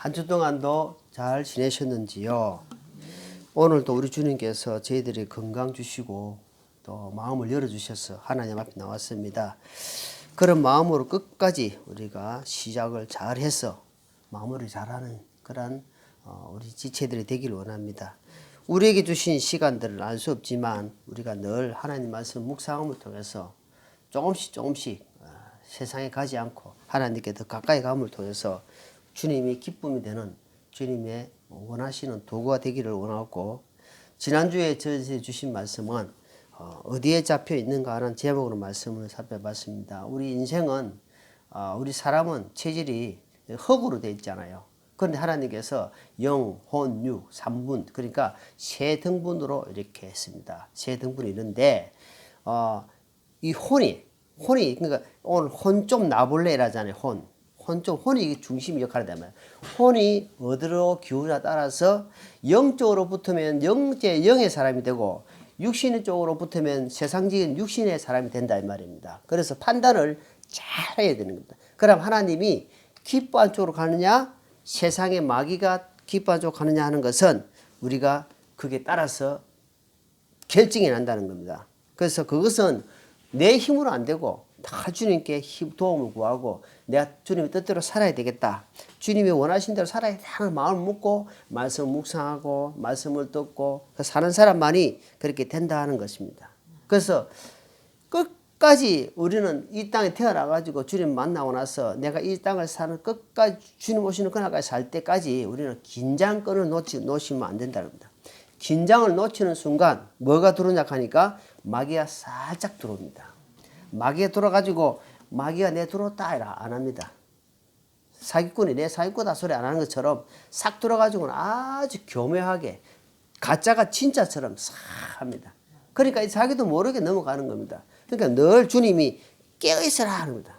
한 주 동안도 잘 지내셨는지요? 오늘도 우리 주님께서 저희들이 건강 주시고 또 마음을 열어주셔서 하나님 앞에 나왔습니다. 그런 마음으로 끝까지 우리가 시작을 잘해서 마무리 잘하는 그런 우리 지체들이 되기를 원합니다. 우리에게 주신 시간들을 알 수 없지만 우리가 늘 하나님 말씀 묵상함을 통해서 조금씩 세상에 가지 않고 하나님께 더 가까이 감을 통해서 주님이 기쁨이 되는 주님의 원하시는 도구가 되기를 원하고, 지난주에 저희한테 주신 말씀은 어디에 잡혀 있는가 하는 제목으로 말씀을 살펴봤습니다. 우리 인생은 우리 사람은 체질이 흙으로 되어 있잖아요. 그런데 하나님께서 영, 혼, 육, 삼분, 그러니까 세 등분으로 이렇게 했습니다. 세 등분이 있는데 이 혼이 그러니까 오늘 혼 좀 나볼래 이라잖아요. 혼이 중심 역할을 하면 혼이 어디로 기우냐 따라서 영적으로 붙으면 영의 사람이 되고 육신 쪽으로 붙으면 세상적인 육신의 사람이 된다 이 말입니다. 그래서 판단을 잘 해야 되는 겁니다. 그럼 하나님이 기뻐한 쪽으로 가느냐 세상의 마귀가 기뻐한 쪽으로 가느냐 하는 것은 우리가 그게 따라서 결정이 난다는 겁니다. 그래서 그것은 내 힘으로 안 되고 다 주님께 도움을 구하고 내가 주님의 뜻대로 살아야 되겠다, 주님이 원하신 대로 살아야 되는 마음을 먹고 말씀을 묵상하고 말씀을 듣고 사는 사람만이 그렇게 된다 하는 것입니다. 그래서 끝까지 우리는 이 땅에 태어나 가지고 주님 만나고 나서 내가 이 땅을 사는 끝까지 주님 오시는 그날까지 살 때까지 우리는 긴장끈을 놓치면 안 된다는 겁니다. 긴장을 놓치는 순간 뭐가 들어오냐 하니까 마귀가 살짝 들어옵니다. 마귀가 들어가지고 마귀가 내 들어왔다 안 합니다. 사기꾼이 내 사기꾼다 소리 안 하는 것처럼 싹 들어가지고는 아주 교묘하게 가짜가 진짜처럼 싹 합니다. 그러니까 자기도 모르게 넘어가는 겁니다. 그러니까 늘 주님이 깨어있어라 하는 겁니다.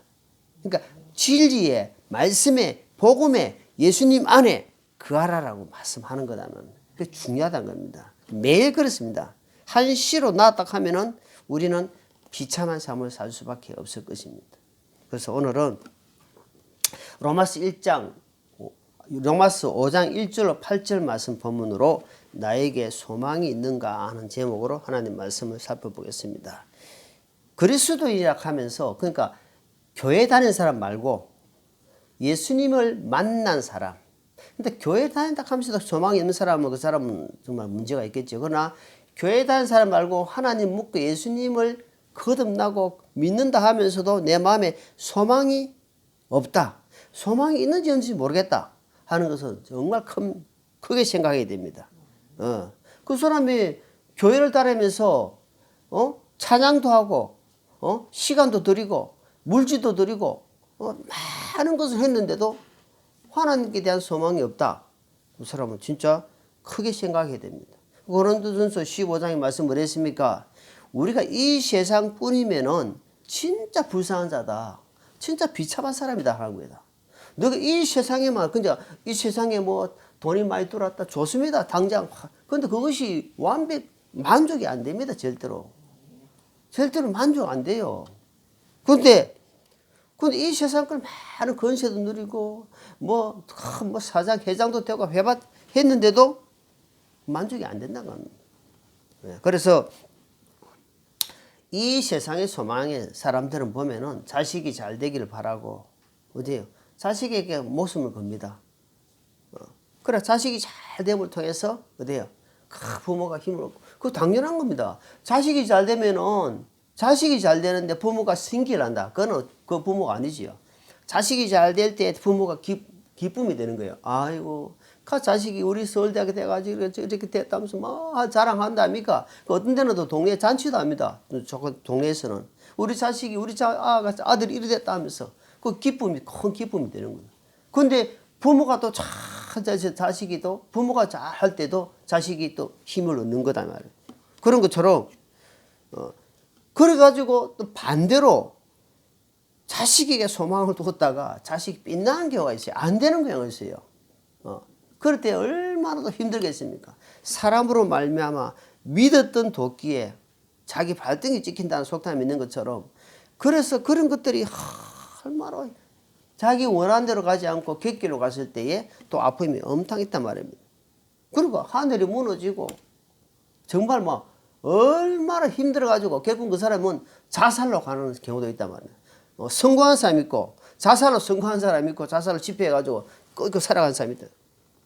그러니까 진리에 말씀에 복음에 예수님 안에 거하라라고 말씀하는 거다는, 그게 중요하다는 겁니다. 매일 그렇습니다. 한시로 나왔다 하면은 우리는 비참한 삶을 살 수밖에 없을 것입니다. 그래서 오늘은 로마서 5장 1절로 8절 말씀 본문으로 나에게 소망이 있는가 하는 제목으로 하나님 말씀을 살펴보겠습니다. 그리스도인이라 하면서, 그러니까 교회 다니는 사람 말고 예수님을 만난 사람, 근데 교회 다닌다 하면서도 소망이 있는 사람은 그 사람은 정말 문제가 있겠죠. 그러나 교회 다니는 사람 말고 하나님 묻고 예수님을 거듭나고 믿는다 하면서도 내 마음에 소망이 없다, 소망이 있는지 없는지 모르겠다 하는 것은 정말 크게 생각해야 됩니다. 그 사람이 교회를 다니면서 찬양도 하고 시간도 드리고 물질도 드리고 많은 것을 했는데도 하나님께 대한 소망이 없다, 그 사람은 진짜 크게 생각해야 됩니다. 고린도전서 15장의 말씀 뭐랬습니까? 우리가 이 세상 뿐이면은 진짜 불쌍한 자다, 진짜 비참한 사람이다 하는 거다. 너가 이 세상에만, 근데 이 세상에 뭐 돈이 많이 들어왔다 좋습니다, 당장. 근데 그것이 만족이 안 됩니다. 절대로 만족 안 돼요. 근데 이 세상 걸 많은 건세도 누리고 뭐 사장 회장도 되고 했는데도 만족이 안 된다는 겁니다. 그래서 이 세상의 소망의 사람들은 보면은 자식이 잘 되기를 바라고 어디요? 자식에게 목숨을 겁니다. 그래 자식이 잘 됨을 통해서 어디요? 부모가 힘을 얻고, 그거 당연한 겁니다. 자식이 잘 되면은 자식이 잘 되는데 부모가 승기를 한다, 그거는 그 부모가 아니지요. 자식이 잘 될 때 부모가 기쁨이 되는 거예요. 아이고 자식이 우리 서울대학에 돼가지고 이렇게 됐다면서 막 자랑한답니까? 어떤 데는 또 동네 잔치도 합니다. 동네에서는 우리 자식이 아들이 이래 됐다면서 그 큰 기쁨이 되는 거예요. 근데 부모가 또 자식이 또 부모가 잘 할 때도 자식이 또 힘을 얻는 거다 말이에요. 그런 것처럼 그래가지고 또 반대로 자식에게 소망을 뒀다가 자식이 빗나간 경우가 있어요. 안 되는 경우가 있어요. 그럴 때 얼마나 더 힘들겠습니까? 사람으로 말미암아 믿었던 도끼에 자기 발등이 찍힌다는 속담이 있는 것처럼, 그래서 그런 것들이 얼마나 자기 원하는 대로 가지 않고 객길로 갔을 때에 또 아픔이 엄청 있단 말입니다. 그리고 하늘이 무너지고 정말 뭐 얼마나 힘들어가지고 결국 그 사람은 자살로 가는 경우도 있단 말이에요. 성공한 사람 있고 자살로 성공한 사람 있고 자살로 집회해가지고 끄고 살아간 사람이 있다.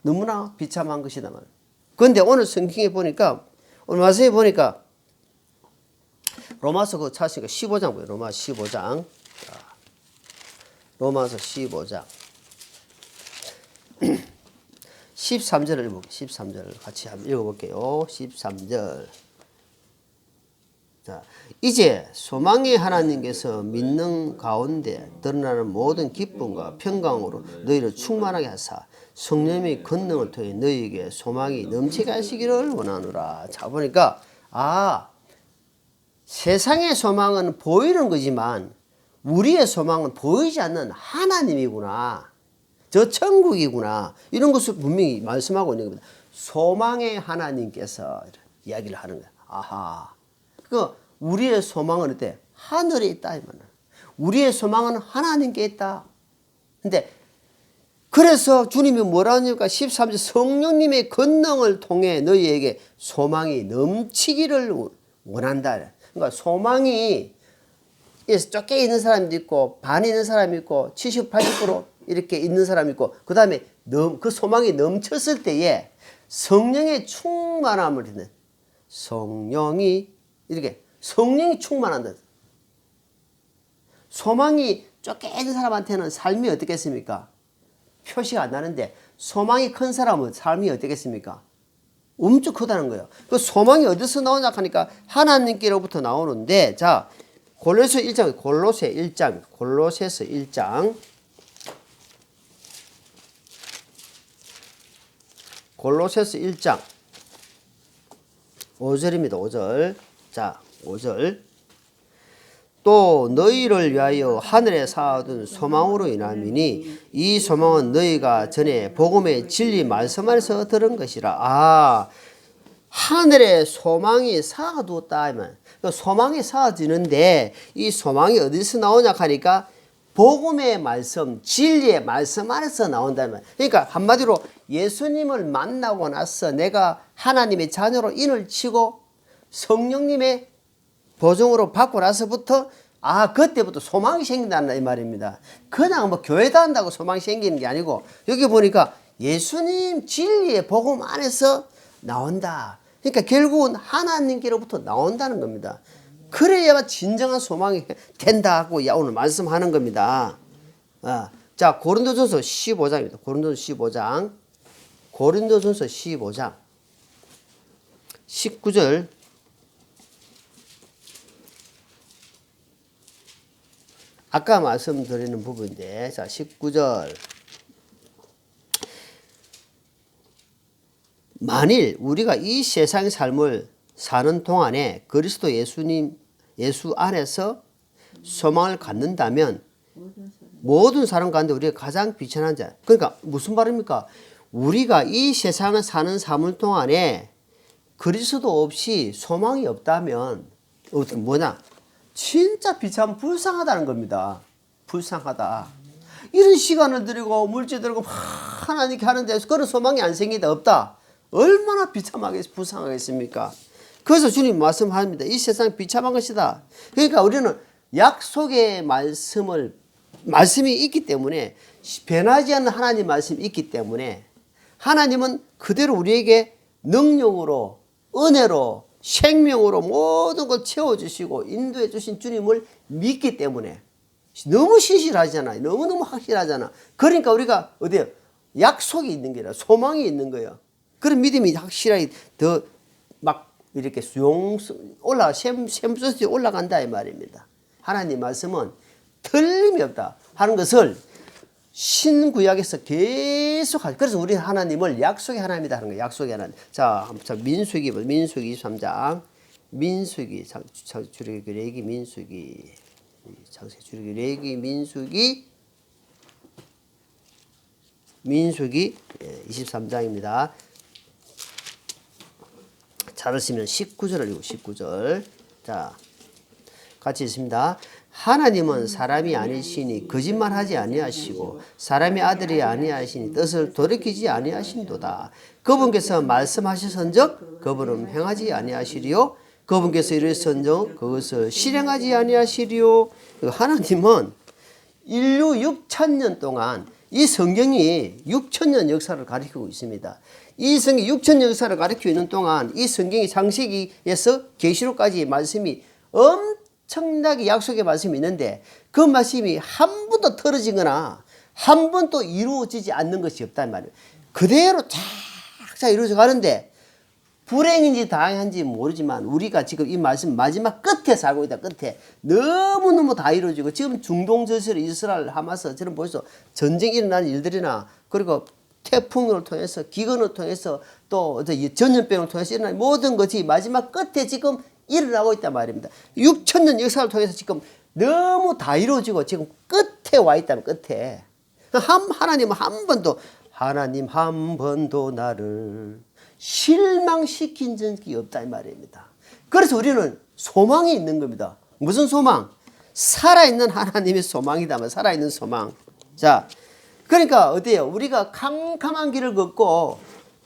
너무나 비참한 것이다 말이에요. 그런데 오늘 성경에 보니까 오늘 말씀에 보니까 로마서 그 찾으니까 15장 보여요. 로마서 15장. 로마서 15장. 13절을 읽어볼게요. 13절을 같이 한번 읽어볼게요. 13절. 자, 이제 소망의 하나님께서 믿는 가운데 드러나는 모든 기쁨과 평강으로 너희를 충만하게 하사 성령의 권능을 통해 너희에게 소망이 넘치게 하시기를 원하노라. 자, 보니까 세상의 소망은 보이는 거지만 우리의 소망은 보이지 않는 하나님이구나. 저 천국이구나. 이런 것을 분명히 말씀하고 있는 겁니다. 소망의 하나님께서 이야기를 하는 거야. 아하. 우리의 소망은 어때? 하늘에 있다. 이 말이야. 우리의 소망은 하나님께 있다. 근데 그래서 주님이 뭐라 하니까 13절 성령님의 권능을 통해 너희에게 소망이 넘치기를 원한다. 그러니까 소망이 쫓겨 있는 사람도 있고 반 있는 사람이 있고 70, 80% 이렇게 있는 사람이 있고 그 다음에 그 소망이 넘쳤을 때에 성령의 충만함을 있는 성령이 이렇게 성령이 충만한다. 소망이 쫓겨 있는 사람한테는 삶이 어떻겠습니까? 표시가 안 나는데 소망이 큰 사람은 삶이 어떻겠습니까? 엄청 크다는 거예요. 그 소망이 어디서 나오냐 하니까 하나님께로부터 나오는데 자 골로새 1장 골로새서 1장 골로새서 1장 5절입니다. 5절. 자 5절. 또 너희를 위하여 하늘에 쌓아둔 소망으로 인함이니 이 소망은 너희가 전에 복음의 진리 말씀 안에서 들은 것이라. 하늘에 소망이 쌓아두었다 하면 소망이 쌓아지는데 이 소망이 어디서 나오냐 하니까 복음의 말씀, 진리의 말씀 안에서 나온다면 그러니까 한마디로 예수님을 만나고 나서 내가 하나님의 자녀로 인을 치고 성령님의 보증으로 받고 나서부터 그때부터 소망이 생긴다는 이 말입니다. 그냥 뭐 교회 다닌다고 소망이 생기는 게 아니고 여기 보니까 예수님 진리의 복음 안에서 나온다. 그러니까 결국은 하나님께로부터 나온다는 겁니다. 그래야만 진정한 소망이 된다고 오늘 말씀하는 겁니다. 자 고린도전서 15장입니다. 고린도전서 15장 19절 아까 말씀드리는 부분인데 자 19절 만일 우리가 이 세상의 삶을 사는 동안에 그리스도 예수 안에서 소망을 갖는다면 모든 사람 가운데 우리가 가장 비천한 자. 그러니까 무슨 말입니까? 우리가 이 세상을 사는 삶을 동안에 그리스도 없이 소망이 없다면 어떻게 뭐냐? 진짜 비참 불쌍하다는 겁니다. 불쌍하다. 이런 시간을 들이고 물질 들이고 하나님께 하는데 그런 소망이 안 생기다 없다. 얼마나 비참하게 불쌍하겠습니까? 그래서 주님 말씀합니다. 이 세상 비참한 것이다. 그러니까 우리는 약속의 말씀이 있기 때문에 변하지 않는 하나님 말씀이 있기 때문에 하나님은 그대로 우리에게 능력으로 은혜로 생명으로 모든 걸 채워주시고 인도해 주신 주님을 믿기 때문에 너무 신실하잖아요. 너무너무 확실하잖아. 그러니까 우리가 어디요? 약속이 있는 게 아니라 소망이 있는 거예요. 그런 믿음이 확실하게 더 막 이렇게 샘솟이 올라간다 이 말입니다. 하나님 말씀은 틀림이 없다 하는 것을 신구약에서 계속 하죠. 그래서 우리 하나님을 약속의 하나님이다 하는 거예요. 약속의 하나님. 자, 민수기 23장. 민수기 줄여기 레기 민수기 장세 줄여기 레기 민수기 23장입니다. 찾으시면 19절을 읽고 19절. 자, 같이 있습니다. 하나님은 사람이 아니시니 거짓말하지 아니하시고 사람의 아들이 아니하시니 뜻을 돌이키지 아니하신도다. 그분께서 말씀하셨은즉 그분은 행하지 아니하시리요 그분께서 이르셨은즉 그것을 실행하지 아니하시리요. 하나님은 인류 6,000년 동안 이 성경이 6,000년 역사를 가리키고 있습니다. 이 성경 6,000년 역사를 가리키고 있는 동안 이 성경이 창세기에서 계시록까지 말씀이 엄청나게 약속의 말씀이 있는데 그 말씀이 한 번도 틀어지거나 한 번도 이루어지지 않는 것이 없단 말이에요. 그대로 쫙 이루어져 가는데 불행인지 다행한지 모르지만 우리가 지금 이 말씀 마지막 끝에 살고 있다. 끝에 너무너무 다 이루어지고 지금 중동 저지를 이스라엘 하마스 저는 벌써 전쟁이 일어나는 일들이나 그리고 태풍을 통해서 기근을 통해서 또 전염병을 통해서 일어나는 모든 것이 마지막 끝에 지금 일어나고 있단 말입니다. 6,000년 역사를 통해서 지금 너무 다 이루어지고 지금 끝에 와 있다면 끝에 하나님은 하나님 한 번도 나를 실망시킨 적이 없다 이 말입니다. 그래서 우리는 소망이 있는 겁니다. 무슨 소망? 살아있는 하나님의 소망이다. 살아있는 소망. 자, 그러니까 어때요? 우리가 캄캄한 길을 걷고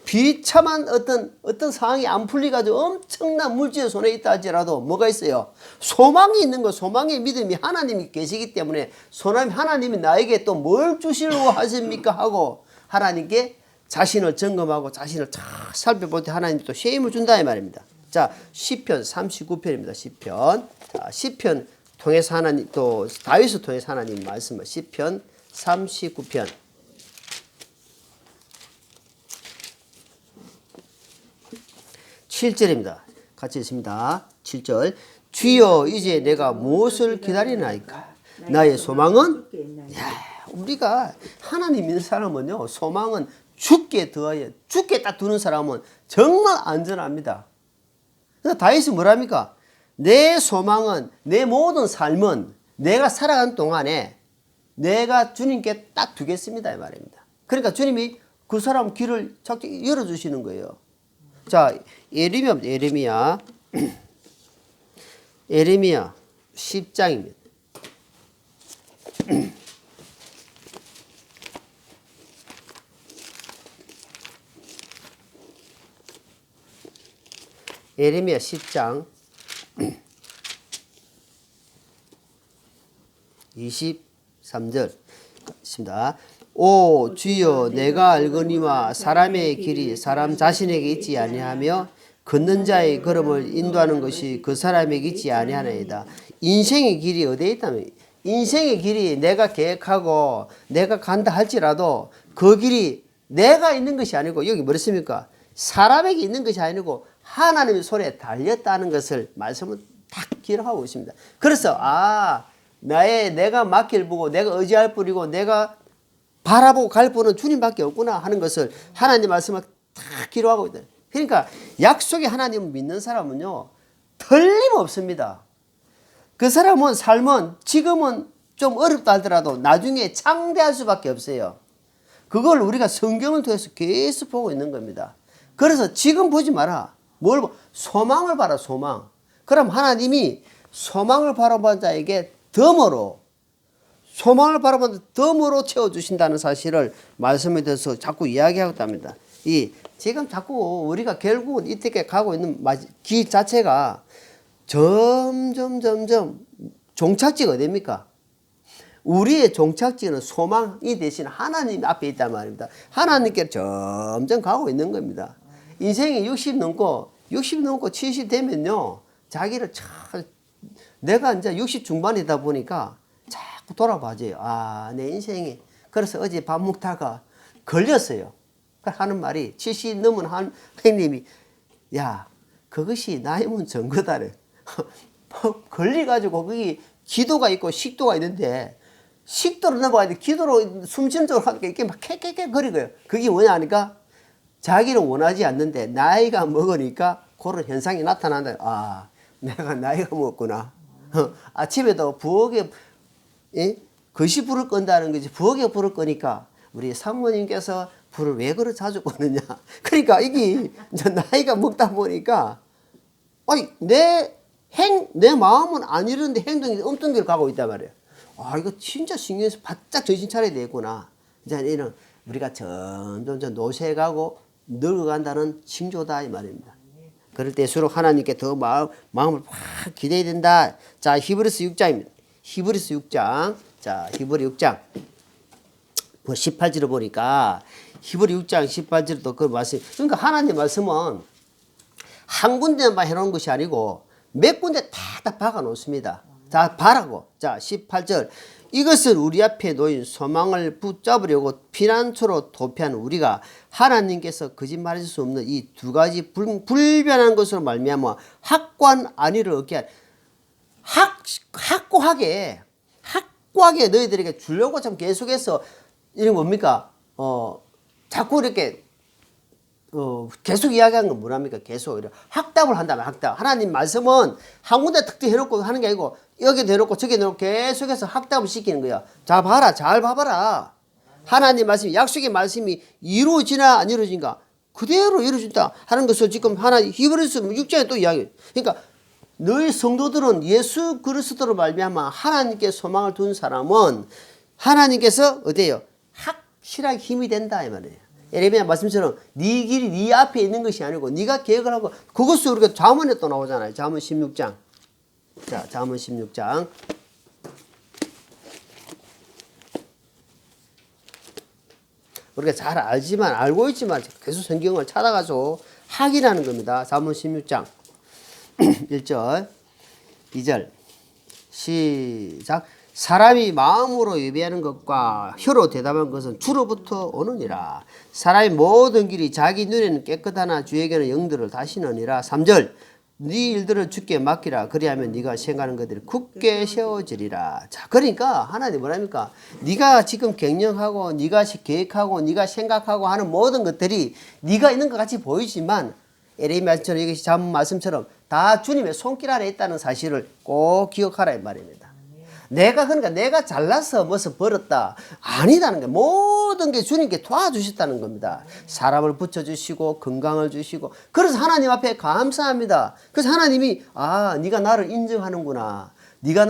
비참한 어떤 상황이 안 풀리가지고 엄청난 물질의 손에 있다 할지라도 뭐가 있어요? 소망이 있는 거, 소망의 믿음이 하나님이 계시기 때문에 하나님이 나에게 또 뭘 주시려고 하십니까? 하고 하나님께 자신을 점검하고 자신을 잘 살펴볼 때 하나님이 또 쉐임을 준다 이 말입니다. 자, 시편 39편입니다. 시편. 자, 시편 통해서 하나님 또 다윗을 통해서 하나님 말씀을 시편 39편. 7절입니다. 같이 읽습니다. 7절. 주여 이제 내가 무엇을 기다리나이까? 나의 소망은 우리가 하나님 믿는 사람은요. 소망은 죽게 딱 두는 사람은 정말 안전합니다. 그래서 다윗이 뭐랍니까? 내 소망은 내 모든 삶은 내가 살아가는 동안에 내가 주님께 딱 두겠습니다 이 말입니다. 그러니까 주님이 그 사람 길을 자꾸 열어주시는 거예요. 자, 예레미야 10장입니다. 예레미야 10장 23절 있습니다. 오 주여 내가 알거니와 사람의 길이 사람 자신에게 있지 아니하며 걷는 자의 걸음을 인도하는 것이 그 사람에게 있지 아니하나이다. 인생의 길이 어디에 있다면 인생의 길이 내가 계획하고 내가 간다 할지라도 그 길이 내가 있는 것이 아니고 여기 뭐랬습니까? 사람에게 있는 것이 아니고 하나님의 손에 달렸다는 것을 말씀은 딱 기록하고 있습니다. 그래서 내가 맡길 보고 내가 의지할 뿐이고 내가 바라보고 갈 분은 주님밖에 없구나 하는 것을 하나님 말씀을 딱 기록하고 있다. 그러니까 약속의 하나님을 믿는 사람은요 틀림없습니다. 그 사람은 삶은 지금은 좀 어렵다 하더라도 나중에 창대할 수밖에 없어요. 그걸 우리가 성경을 통해서 계속 보고 있는 겁니다. 그래서 지금 보지 마라. 소망을 봐라. 소망. 그럼 하나님이 소망을 바라본 자에게 소망을 바라본 덤으로 채워주신다는 사실을 말씀에 대해서 자꾸 이야기하고 있답니다. 지금 자꾸 우리가 결국은 이때까지 가고 있는 길 자체가 점점 종착지가 어딥니까? 우리의 종착지는 소망이 대신 하나님 앞에 있단 말입니다. 하나님께 점점 가고 있는 겁니다. 인생이 60 넘고 70 되면요. 자기를 내가 이제 60 중반이다 보니까 자꾸 돌아봐줘요. 내 인생이. 그래서 어제 밥 먹다가 걸렸어요. 하는 말이 70 넘은 한 형님이 야 그것이 나이면 전거다래. 걸려가지고 거기 기도가 있고 식도가 있는데 식도로 넘어가야 돼. 기도로 숨쉬는 쪽으로 하니까 이렇게 막 캐캐캐 거리고요. 그게 뭐냐 하니까 자기는 원하지 않는데 나이가 먹으니까 그런 현상이 나타난다. 내가 나이가 먹었구나. 아침에도 부엌에 거시 불을 끈다는 거지. 부엌에 불을 끄니까 우리 사모님께서 불을 왜 그렇게 자주 끄느냐. 그러니까 이게 이제 나이가 먹다 보니까 내 내 마음은 안 이러는데 행동이 엉뚱기를 가고 있단 말이에요. 아, 이거 진짜 신경에서 바짝 정신 차려야 되겠구나. 이제 이는 우리가 점점 노쇠해 가고 늙어간다는 징조다 이 말입니다. 그럴 때수록 하나님께 더 마음을 확 기대야 된다. 자, 히브리서 6장입니다. 히브리서 6장. 자, 히브리 6장. 18절을 보니까 히브리 6장 18절도 그 말씀. 그러니까 하나님 말씀은 한 군데만 해놓은 것이 아니고 몇 군데 다 박아 놓습니다. 자, 봐라고. 자, 18절. 이것은 우리 앞에 놓인 소망을 붙잡으려고 피난처로 도피한 우리가 하나님께서 거짓말하실 수 없는 이 두 가지 불변한 것으로 말미암아 확고한 안위를 얻게 한 확고하게 너희들에게 주려고 참 계속해서 이게 뭡니까? 자꾸 이렇게 계속 이야기하는 건 뭐랍니까? 계속 확답을 한다면 확답. 하나님 말씀은 한 군데 특定해놓고 하는 게 아니고 여기도 해놓고 저기도 해놓고 계속해서 확답을 시키는 거야. 자, 봐라. 잘 봐봐라. 하나님 말씀이, 약속의 말씀이 이루어지나 안 이루어진가? 그대로 이루어진다 하는 것을 지금 히브리서 6장에 또 이야기. 그러니까 너희 성도들은 예수 그리스도로 말미암아 하나님께 소망을 둔 사람은 하나님께서 어때요? 확실하게 힘이 된다 이 말이에요. 예레미야 말씀처럼 네 길이 네 앞에 있는 것이 아니고 네가 계획을 하고 그것을 우리가 잠언에 또 나오잖아요. 잠언 16장. 자, 잠언 16장. 우리가 잘 알고 있지만 계속 성경을 찾아가서 확인하는 겁니다. 잠언 16장 1절 2절 시작. 사람이 마음으로 예배하는 것과 혀로 대답하는 것은 주로부터 오느니라. 사람의 모든 길이 자기 눈에는 깨끗하나 주에게는 영들을 다시느니라. 3절 네 일들을 주께 맡기라. 그리하면 네가 생각하는 것들이 굳게 세워지리라. 자, 그러니까 하나님 뭐랍니까? 네가 지금 경영하고 네가 계획하고 네가 생각하고 하는 모든 것들이 네가 있는 것 같이 보이지만 에레미야처럼 여기 잠언 말씀처럼 다 주님의 손길 아래 있다는 사실을 꼭 기억하라 이 말입니다. 그러니까 내가 잘나서 무엇을 벌었다 아니다는 거예요. 모든 게 주님께 도와주셨다는 겁니다. 사람을 붙여주시고 건강을 주시고 그래서 하나님 앞에 감사합니다. 그래서 하나님이 네가 나를 인정하는구나. 네가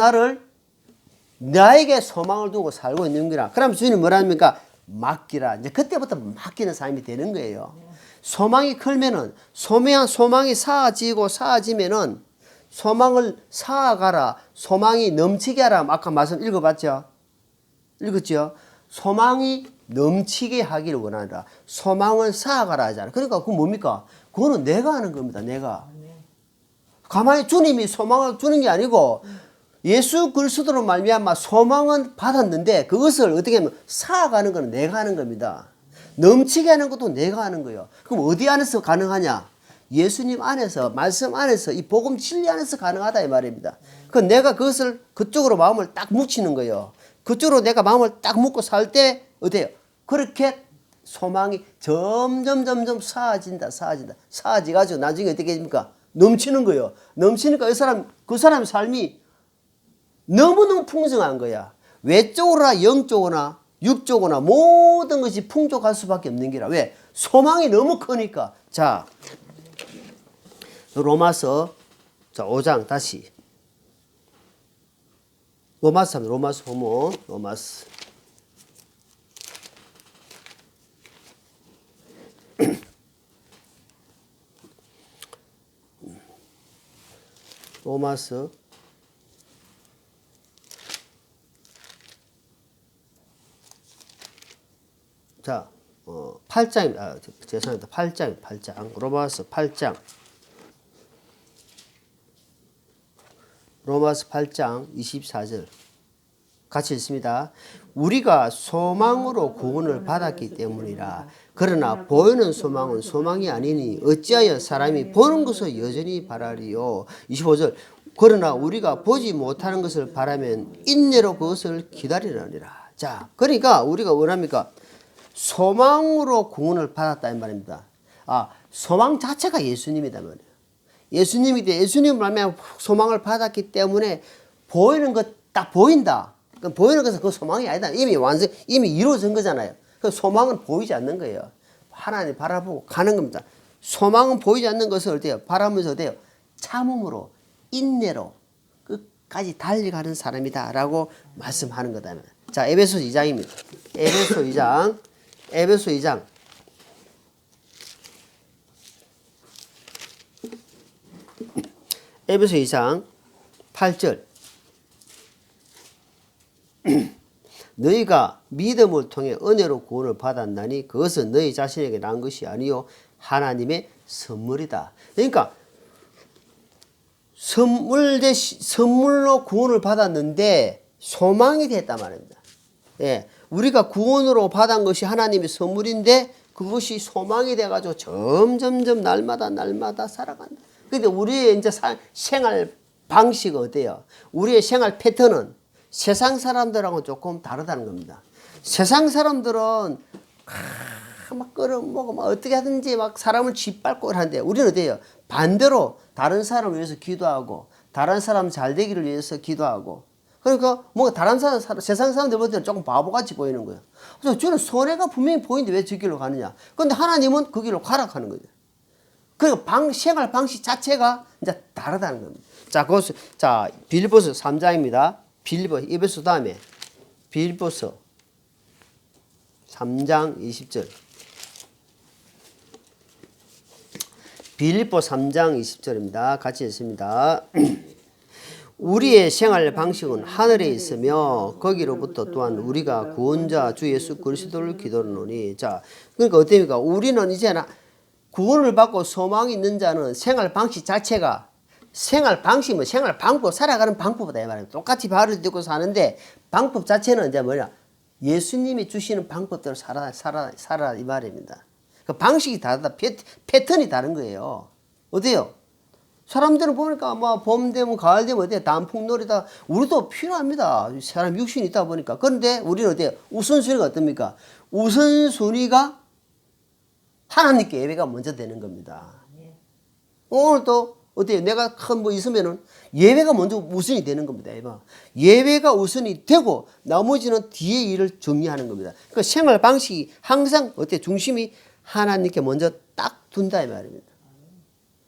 나에게 소망을 두고 살고 있는구나. 그럼 주님 뭐랍니까? 맡기라. 이제 그때부터 맡기는 삶이 되는 거예요. 소망이 클면은 소망이 쌓아지면은 소망을 쌓아가라. 소망이 넘치게 하라. 아까 말씀 읽어봤죠? 읽었죠? 소망이 넘치게 하기를 원한다. 소망을 쌓아가라 하잖아. 그러니까 그건 뭡니까? 그거는 내가 하는 겁니다. 내가. 가만히 주님이 소망을 주는 게 아니고 예수 그리스도로 말미암아 소망은 받았는데 그것을 어떻게 하면 쌓아가는 건 내가 하는 겁니다. 넘치게 하는 것도 내가 하는 거예요. 그럼 어디 안에서 가능하냐? 예수님 안에서, 말씀 안에서, 이 복음 진리 안에서 가능하다 이 말입니다. 내가 그것을 그쪽으로 마음을 딱 묻히는 거예요. 그쪽으로 내가 마음을 딱 묻고 살 때 어때요? 그렇게 소망이 점점 쌓아지가지고 나중에 어떻게 됩니까? 넘치는 거예요. 넘치니까 그 사람 삶이 너무너무 풍성한 거야. 외적으로나 영적으로나 육적으로나 모든 것이 풍족할 수밖에 없는 게라. 왜? 소망이 너무 크니까. 자, 로마서 5장 다시 로마서 보면 로마서 자 8장 죄송합니다. 8장 로마서 8장 로마서 8장 24절 같이 읽습니다. 우리가 소망으로 구원을 받았기 때문이라. 그러나 보이는 소망은 소망이 아니니 어찌하여 사람이 보는 것을 여전히 바라리요. 25절 그러나 우리가 보지 못하는 것을 바라면 인내로 그것을 기다리느니라. 자, 그러니까 우리가 원합니까? 소망으로 구원을 받았다 이 말입니다. 소망 자체가 예수님이다 말이에요. 예수님을 말하면 소망을 받았기 때문에 보이는 것 딱 보인다. 보이는 것은 그 소망이 아니다. 이미 이루어진 거잖아요. 그 소망은 보이지 않는 거예요. 하나님 바라보고 가는 겁니다. 소망은 보이지 않는 것을 어때요? 바라면서 어때요? 참음으로 인내로 끝까지 달려가는 사람이다 라고 말씀하는 거다. 자, 에베소 2장입니다. 에베소 2장 에베소 2장 에베소 2장 8절 너희가 믿음을 통해 은혜로 구원을 받았나니 그것은 너희 자신에게 난 것이 아니요 하나님의 선물이다. 그러니까 선물로 구원을 받았는데 소망이 됐단 말입니다. 예, 우리가 구원으로 받은 것이 하나님의 선물인데 그것이 소망이 돼가지고 점점점 날마다 살아간다. 근데 우리의 이제 생활 방식은 어때요? 우리의 생활 패턴은 세상 사람들하고 조금 다르다는 겁니다. 세상 사람들은 막 끌어먹고 막 어떻게 하든지 막 사람을 짓밟고 하는데 우리는 어때요? 반대로 다른 사람을 위해서 기도하고 다른 사람 잘 되기를 위해서 기도하고 그러니까 뭔가 다른 사람 세상 사람들 볼 때는 조금 바보같이 보이는 거예요. 그래서 저는 손해가 분명히 보이는데 왜 저 길로 가느냐? 그런데 하나님은 그 길로 가라 하는 거죠. 그러니까 생활 방식 자체가 이제 다르다는 겁니다. 자, 그것을 자 빌립보서 3장입니다. 에베소 다음에 빌립보서 3장 20절. 빌립보 3장 20절입니다. 같이 읽습니다. 우리의 생활 방식은 하늘에 있으며 거기로부터 또한 우리가 구원자 주 예수 그리스도를 기도하노니. 자, 그러니까 어떻습니까? 우리는 이제는 구원을 받고 소망이 있는 자는 생활 방식 자체가 생활 방식은 생활 방법 살아가는 방법이다 이 말입니다. 똑같이 발을 듣고 사는데 방법 자체는 이제 뭐냐? 예수님이 주시는 방법대로 살아 이 말입니다. 그 방식이 다르다. 패턴이 다른 거예요. 어때요? 사람들은 보니까 뭐 봄 되면 가을 되면 어때요? 단풍놀이다. 우리도 필요합니다. 사람 육신이 있다 보니까. 그런데 우리는 어때요? 우선순위가 어떻습니까? 우선순위가 하나님께 예배가 먼저 되는 겁니다. 오늘도 어때요? 내가 큰 뭐 있으면은 예배가 먼저 우선이 되는 겁니다. 예배가 우선이 되고 나머지는 뒤에 일을 정리하는 겁니다. 그 생활 방식이 항상 어때요? 중심이 하나님께 먼저 딱 둔다 이 말입니다.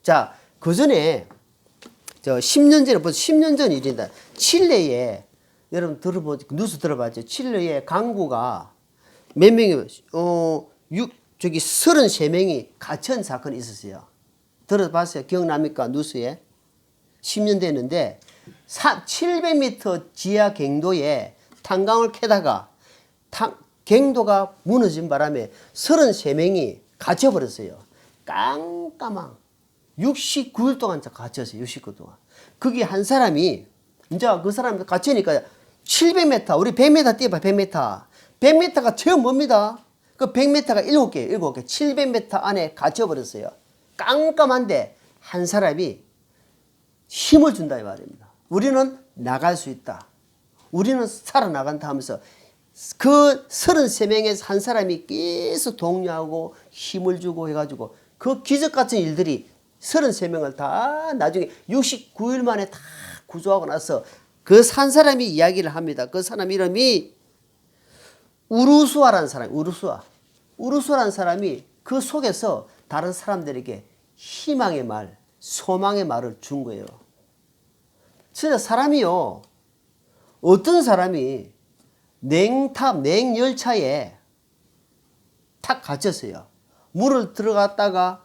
자, 그 전에 저 10년 전에 벌써 10년 전 일입니다. 칠레에 여러분 뉴스 들어봤죠? 칠레에 강구가 몇 명이 33명이 갇힌 사건이 있었어요. 들어봤어요? 기억납니까? 뉴스에 10년 됐는데 700m 지하 갱도에 탄광을 캐다가 갱도가 무너진 바람에 33명이 갇혀버렸어요. 깜깜한 69일 동안 갇혔어요. 69일 동안. 거기 한 사람이 이제 그 사람이 갇히니까 700m 우리 100m 뛰어봐. 100m 100m가 제일 멉니다. 그 100m가 7개 700m 안에 갇혀버렸어요. 깜깜한데 한 사람이 힘을 준다 이 말입니다. 우리는 나갈 수 있다. 우리는 살아나간다 하면서 그 33명에서 한 사람이 계속 독려하고 힘을 주고 해가지고 그 기적 같은 일들이 33명을 다 나중에 69일 만에 다 구조하고 나서 그 한 사람이 이야기를 합니다. 그 사람 이름이 우르수아라는 사람, 우르수아라는 사람이 그 속에서 다른 사람들에게 희망의 말, 소망의 말을 준 거예요. 진짜 사람이요. 어떤 사람이 냉열차에 탁 갇혔어요. 물을 들어갔다가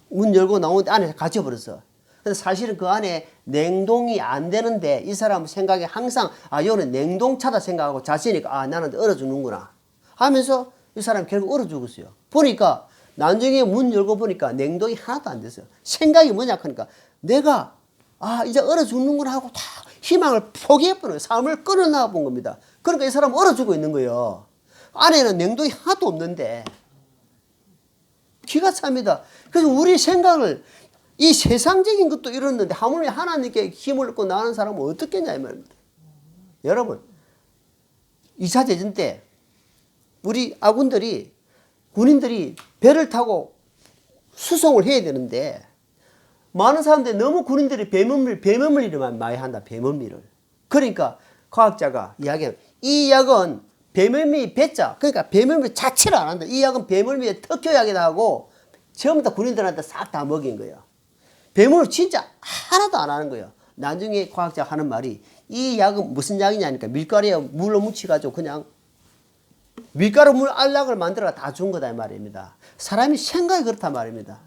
문 열고 나오는데 안에 갇혀버렸어. 근데 사실은 그 안에 냉동이 안 되는데 이 사람 생각에 항상 이거는 냉동차다 생각하고 자신이 나는 얼어 죽는구나 하면서 이 사람 결국 얼어 죽었어요. 보니까 나중에 문 열고 보니까 냉동이 하나도 안 됐어요. 생각이 뭐냐 하니까 내가 이제 얼어 죽는구나 하고 다 희망을 포기해버린 거예요. 삶을 끊어놔 본 겁니다. 그러니까 이 사람은 얼어 죽고 있는 거예요. 안에는 냉동이 하나도 없는데 기가 찹니다. 그래서 우리 생각을 이 세상적인 것도 이렇는데 하물며 하나님께 힘을 얻고 나가는 사람은 어떻겠냐 이 말입니다. 여러분 2차 대전 때 우리 군인들이 배를 타고 수송을 해야 되는데 많은 사람들이 너무 군인들이 배멀미를 많이 한다. 배멀미를. 그러니까 과학자가 이야기하면 이 약은 배멀미 배자 그러니까 배멀미 자체를 안 한다. 이 약은 배멀미에 특효약이다 하고 전부 다 군인들한테 싹 다 먹인 거예요. 뱀을 진짜 하나도 안 하는 거예요. 나중에 과학자 하는 말이 이 약은 무슨 약이냐니까 밀가루에 물로 묻혀가지고 그냥 밀가루 물 알약을 만들어 다 준 거다 이 말입니다. 사람이 생각이 그렇단 말입니다.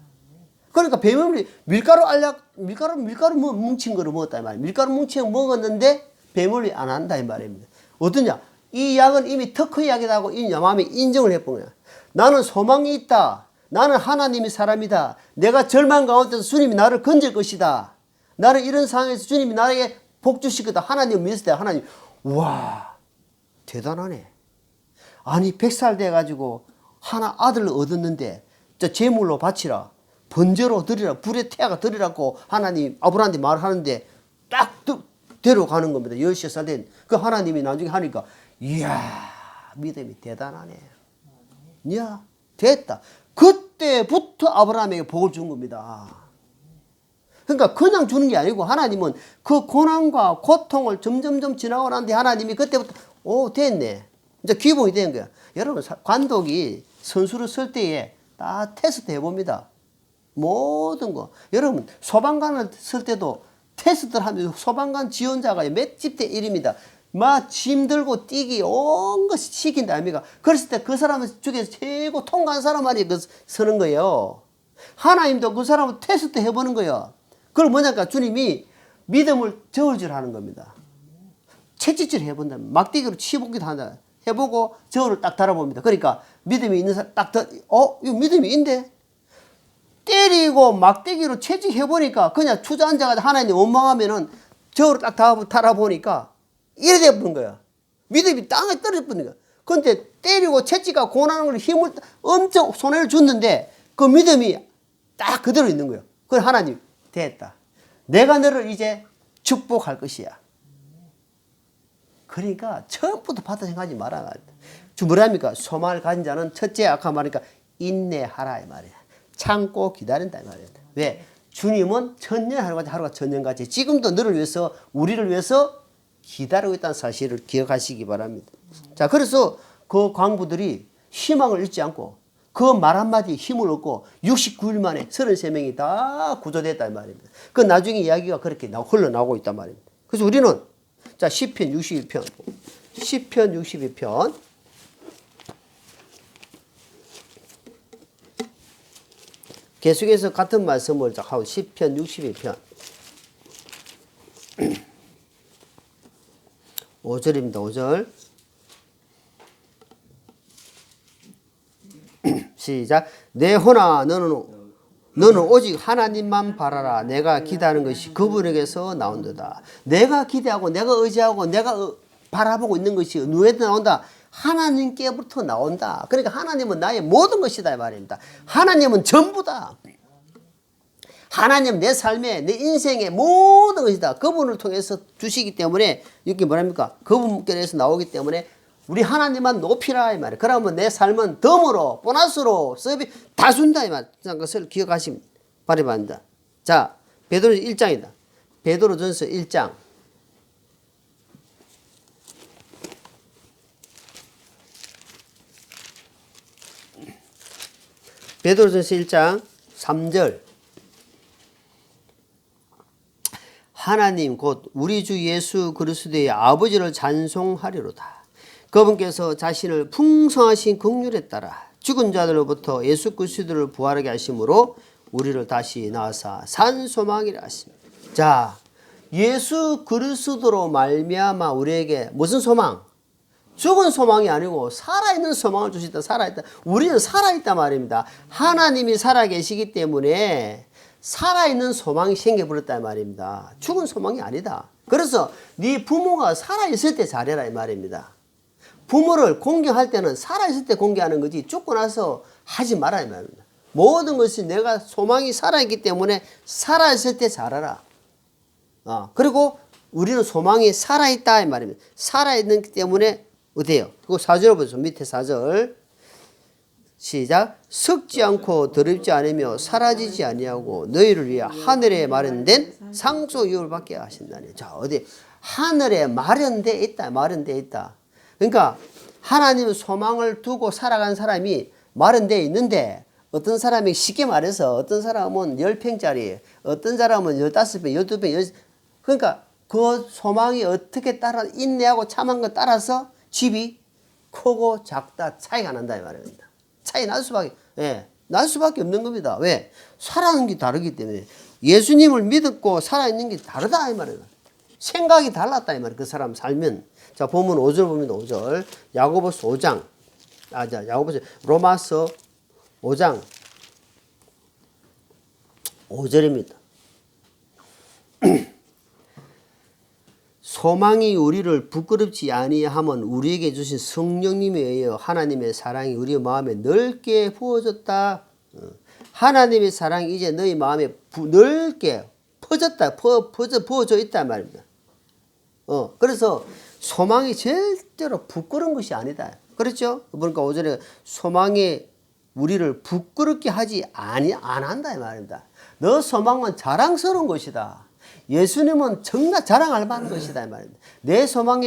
그러니까 뱀을 밀가루 알약 밀가루 뭉친 거를 먹었다 이 말이에요. 밀가루 뭉친 거 먹었는데 뱀을 안 한다 이 말입니다. 어떠냐? 이 약은 이미 특허 약이다 하고 이 마음이 인정을 해본 거야. 나는 소망이 있다. 나는 하나님이 사람이다. 내가 절망 가운데서 주님이 나를 건질 것이다. 나를 이런 상황에서 주님이 나에게 복 주실 거다. 하나님 믿을 때 하나님 와 대단하네. 아니 100살 돼가지고 하나 아들을 얻었는데 저 제물로 바치라. 번제로 드리라. 불에 태아가 드리라고 하나님 아브라함한테 말하는데 딱 데려가는 겁니다. 10살 된 그 하나님이 나중에 하니까 이야 믿음이 대단하네. 이야 됐다. 그때부터 아브라함에게 복을 준 겁니다. 그러니까 그냥 주는 게 아니고 하나님은 그 고난과 고통을 점점점 지나고 난 뒤에 하나님이 그때부터 오 됐네. 이제 기본이 된 거야. 여러분 관독이 선수를 쓸 때에 다 테스트 해봅니다. 모든 거. 여러분 소방관을 쓸 때도 테스트를 하면 소방관 지원자가 몇 집 대 1입니다. 막 짐 들고 뛰기 온 것 시킨다 아닙니까? 그랬을 때 그 사람 중에서 최고 통과한 사람만이 서는 거예요. 하나님도 그 사람을 테스트 해보는 거예요. 그걸 뭐냐니까 주님이 믿음을 저울질하는 겁니다. 채찍질 해본다. 막대기로 치보기도 한다. 해보고 저울을 딱 달아봅니다. 그러니까 믿음이 있는 사람 딱 이거 믿음이 있는데? 때리고 막대기로 채찍해보니까 그냥 주저앉아가지고 하나님 원망하면은 저울을 딱 달아보니까 이래 돼버린 거야. 믿음이 땅에 떨어져 버린 거야. 근데 때리고 채찍하고 고난하는 걸 힘을 엄청 손해를 줬는데 그 믿음이 딱 그대로 있는 거예요. 그래 하나님 됐다. 내가 너를 이제 축복할 것이야. 그러니까 처음부터 받아 생각하지 말아야 돼. 주 뭐랍니까? 소망을 가진 자는 첫째 아까 말하니까 인내하라 이 말이야. 참고 기다린다 이 말이야. 왜? 주님은 천년 하루가 천년같이 지금도 너를 위해서 우리를 위해서 기다리고 있다는 사실을 기억하시기 바랍니다. 자, 그래서 그 광부들이 희망을 잃지 않고 그 말 한마디에 힘을 얻고 69일 만에 33명이 다 구조됐다 이 말입니다. 그 나중에 이야기가 그렇게 흘러나오고 있단 말입니다. 그래서 우리는 자 시편 62편 시편 62편 계속해서 같은 말씀을 하고 시편 62편 5절입니다. 5절 시작. 내 혼아 너는 오직 하나님만 바라라. 내가 기대하는 것이 그분에게서 나온다. 내가 기대하고 내가 의지하고 내가 바라보고 있는 것이 누구에서 나온다? 하나님께부터 나온다. 그러니까 하나님은 나의 모든 것이다 이 말입니다. 하나님은 전부다. 하나님 내 삶에 내 인생의 모든 것이다. 그분을 통해서 주시기 때문에 이게 뭐랍니까? 그분께서 나오기 때문에 우리 하나님만 높이라 이 말이에요. 그러면 내 삶은 덤으로 보너스로 서비 다 준다 이 말. 것을 기억하시면 바랍니다. 자 베드로 1장이다. 베드로전서 1장 베드로전서 1장 3절 하나님 곧 우리 주 예수 그리스도의 아버지를 찬송하리로다. 그분께서 자신을 풍성하신 긍휼에 따라 죽은 자들로부터 예수 그리스도를 부활하게 하심으로 우리를 다시 낳아사 산 소망이라 하십니다. 자, 예수 그리스도로 말미암아 우리에게 무슨 소망? 죽은 소망이 아니고 살아있는 소망을 주시다. 살아있다. 우리는 살아있단 말입니다. 하나님이 살아계시기 때문에 살아있는 소망이 생겨버렸단 말입니다. 죽은 소망이 아니다. 그래서 네 부모가 살아있을 때 잘해라 이 말입니다. 부모를 공경할 때는 살아있을 때 공경하는 거지 죽고 나서 하지 마라 이 말입니다. 모든 것이 내가 소망이 살아있기 때문에 살아있을 때 잘하라. 그리고 우리는 소망이 살아있다 이 말입니다. 살아있기 때문에 어때요? 그리고 4절 보세요. 밑에 4절 시작. 썩지 않고 더럽지 않으며 사라지지 아니하고 너희를 위해 하늘에 마련된 상속유를 받게 하신다니. 자 어디 하늘에 마련되어 있다. 마련되어 있다. 그러니까 하나님 소망을 두고 살아간 사람이 마련되어 있는데 어떤 사람이 쉽게 말해서 어떤 사람은 10평짜리, 어떤 사람은 15평, 12평, 그러니까 그 소망이 어떻게 따라 인내하고 참한 거 따라서 집이 크고 작다 차이가 난다 이 말입니다. 차이 날 수밖에, 예, 날 수밖에 없는 겁니다. 왜? 살아가는 게 다르기 때문에. 예수님을 믿고 살아있는 게 다르다 이 말이에요. 생각이 달랐다 이 말이에요. 그 사람 살면. 자, 보면 5절 보면 5절. 야고보서 5장. 자, 야고보서 로마서 5장 5절입니다. 소망이 우리를 부끄럽지 아니하면 우리에게 주신 성령님에 의하여 하나님의 사랑이 우리 마음에 넓게 부어졌다. 하나님의 사랑이 이제 너희 마음에 넓게 퍼졌다. 부어져 있단 말입니다. 그래서 소망이 절대로 부끄러운 것이 아니다. 그렇죠? 그러니까 5절에 소망이 우리를 부끄럽게 하지 안 한다 이 말입니다. 너 소망은 자랑스러운 것이다. 예수님은 정말 자랑할 만한 것이다 이 말입니다. 내 소망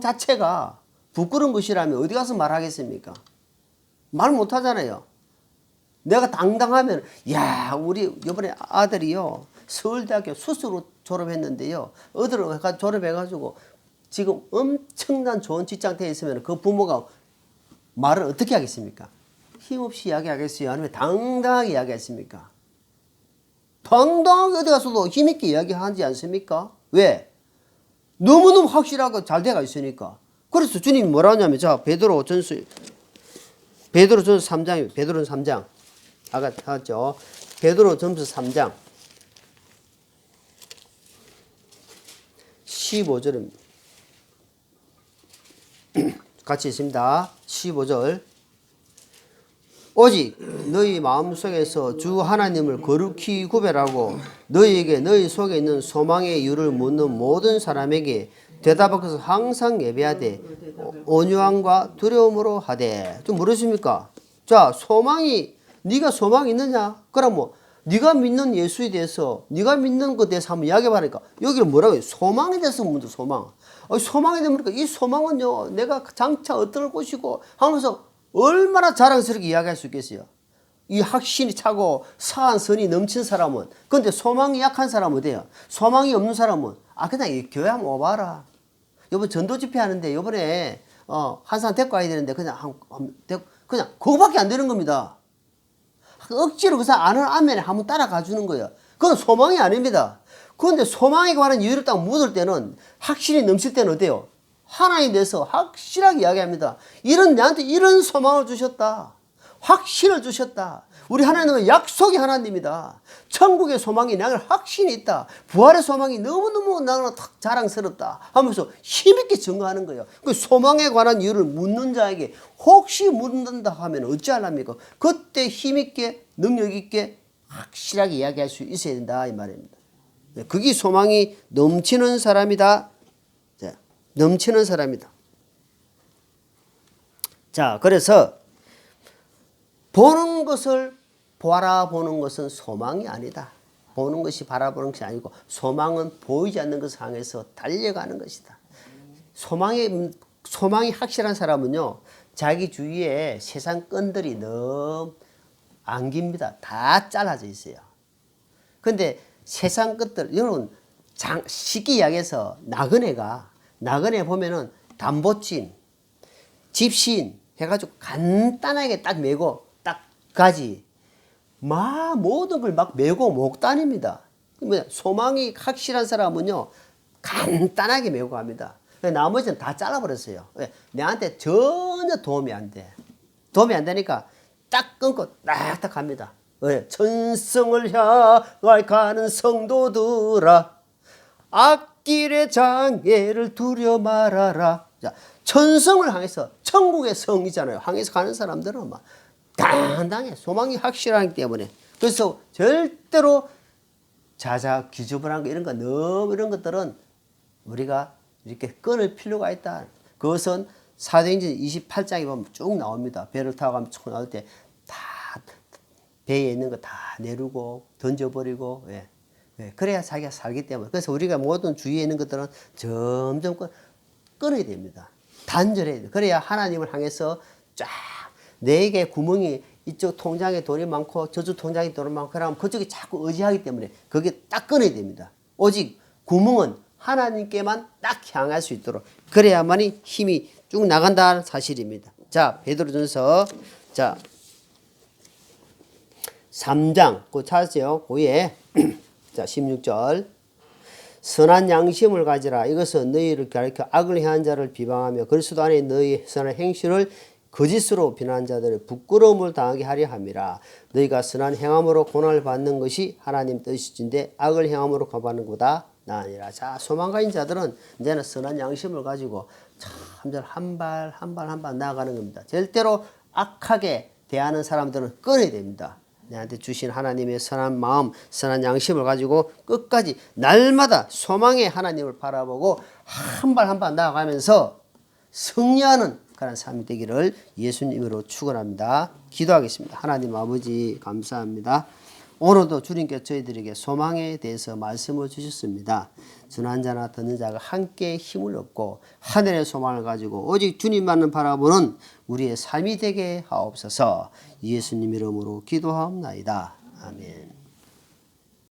자체가 부끄러운 것이라면 어디 가서 말하겠습니까? 말 못하잖아요. 내가 당당하면 야 우리 이번에 아들이요 서울대학교 수석으로 졸업했는데요. 어디로 졸업해가지고 지금 엄청난 좋은 직장대에 있으면 그 부모가 말을 어떻게 하겠습니까? 힘없이 이야기하겠어요? 아니면 당당하게 이야기했습니까? 당당하게 어디 가서도 힘있게 이야기하지 않습니까? 왜? 너무너무 확실하고 잘 돼가 있으니까. 그래서 주님이 뭐라 하냐면, 자, 베드로전서 3장입니다. 베드로전서 3장. 아까 하죠. 베드로전서 3장. 15절입니다. 같이 있습니다. 15절. 오직 너희 마음속에서 주 하나님을 거룩히 구별하고 너희에게 너희 속에 있는 소망의 이유를 묻는 모든 사람에게 대답하고서 항상 예배하되 온유함과 두려움으로 하되. 좀 모르십니까? 자, 네가 소망이 있느냐? 그럼 뭐 네가 믿는 예수에 대해서 네가 믿는 것에 대해서 한번 이야기해봐니까 여기를 뭐라고 해요? 소망에 대해서 묻는 소망. 소망이 되니까 이 소망은요 내가 장차 어떨 것이고 하면서 얼마나 자랑스럽게 이야기할 수 있겠어요. 이 확신이 차고 사한 선이 넘친 사람은. 그런데 소망이 약한 사람은 어때요? 소망이 없는 사람은 그냥 이 교회 한번 와봐라. 요번 전도 집회 하는데 요번에 한 사람 데리고 와야 되는데 그냥 그거밖에 안 되는 겁니다. 억지로 그 사람 아는 안면에 한번 따라가 주는 거예요. 그건 소망이 아닙니다. 그런데 소망에 관한 이유를 딱 묻을 때는 확신이 넘칠 때는 어때요? 하나님에 대해서 확실하게 이야기합니다. 나한테 이런 소망을 주셨다. 확신을 주셨다. 우리 하나님은 약속의 하나님이다. 천국의 소망이 나를 확신이 있다. 부활의 소망이 너무너무 나는 자랑스럽다 하면서 힘있게 증거하는 거예요. 그 소망에 관한 이유를 묻는 자에게 혹시 묻는다 하면 어찌하랍니까? 그때 힘있게 능력있게 확실하게 이야기할 수 있어야 된다 이 말입니다. 그게 소망이 넘치는 사람이다. 넘치는 사람이다. 자, 그래서 보는 것을 바라보는 것은 소망이 아니다. 보는 것이 바라보는 것이 아니고 소망은 보이지 않는 것을 향해서 달려가는 것이다. 소망이 확실한 사람은요, 자기 주위에 세상 끈들이 너무 안깁니다. 다 잘라져 있어요. 근데 세상 것들, 여러분, 쉽게 이야기해서 나그네 보면은 담보찜, 집신 해가지고 간단하게 딱 메고 딱 가지. 모든 걸 막 메고 못 다닙니다. 소망이 확실한 사람은요, 간단하게 메고 갑니다. 나머지는 다 잘라버렸어요. 내한테 전혀 도움이 안 돼. 도움이 안 되니까 딱 끊고 딱딱 갑니다. 천성을 향해 가는 성도들아, 앞길의 장애를 두려 말아라. 자, 천성을 향해서, 천국의 성이잖아요. 향해서 가는 사람들은 막 당당해. 소망이 확실하기 때문에. 그래서 절대로 기저분한 거 이런 것들은 우리가 이렇게 끊을 필요가 있다. 그것은 사도행전 28장에 보면 쭉 나옵니다. 배를 타고 가면 쭉 나올 때 다 배에 있는 거 다 내리고 던져버리고, 그래야 자기가 살기 때문에. 그래서 우리가 모든 주위에 있는 것들은 점점 끊어야 됩니다. 단절해야 돼요. 그래야 하나님을 향해서 쫙 내게 구멍이 이쪽 통장에 돈이 많고 저쪽 통장에 돈이 많고 그러면 그쪽이 자꾸 의지하기 때문에 그게 딱 끊어야 됩니다. 오직 구멍은 하나님께만 딱 향할 수 있도록 그래야만이 힘이 쭉 나간다는 사실입니다. 자, 베드로전서 자 3장 그 찾으세요. 고에 자 16절 선한 양심을 가지라. 이것은 너희를 가리켜 악을 행한 자를 비방하며 그리스도 안에 너희 선한 행실을 거짓으로 비난한 자들의 부끄러움을 당하게 하려 함이라. 너희가 선한 행함으로 고난을 받는 것이 하나님 뜻이신데 악을 행함으로 갚아는 것보다 나으니라. 자, 소망가인 자들은 이제는 선한 양심을 가지고 참 한 발 한 발 한 발 나아가는 겁니다. 절대로 악하게 대하는 사람들은 끊어야 됩니다. 내한테 주신 하나님의 선한 마음, 선한 양심을 가지고 끝까지 날마다 소망의 하나님을 바라보고 한 발 한 발 나아가면서 승리하는 그런 삶이 되기를 예수님으로 축원합니다. 기도하겠습니다. 하나님 아버지 감사합니다. 오늘도 주님께서 저희들에게 소망에 대해서 말씀을 주셨습니다. 전한 자나 듣는 자가 함께 힘을 얻고 하늘의 소망을 가지고 오직 주님만을 바라보는 우리의 삶이 되게 하옵소서. 예수님 이름으로 기도하옵나이다. 아멘.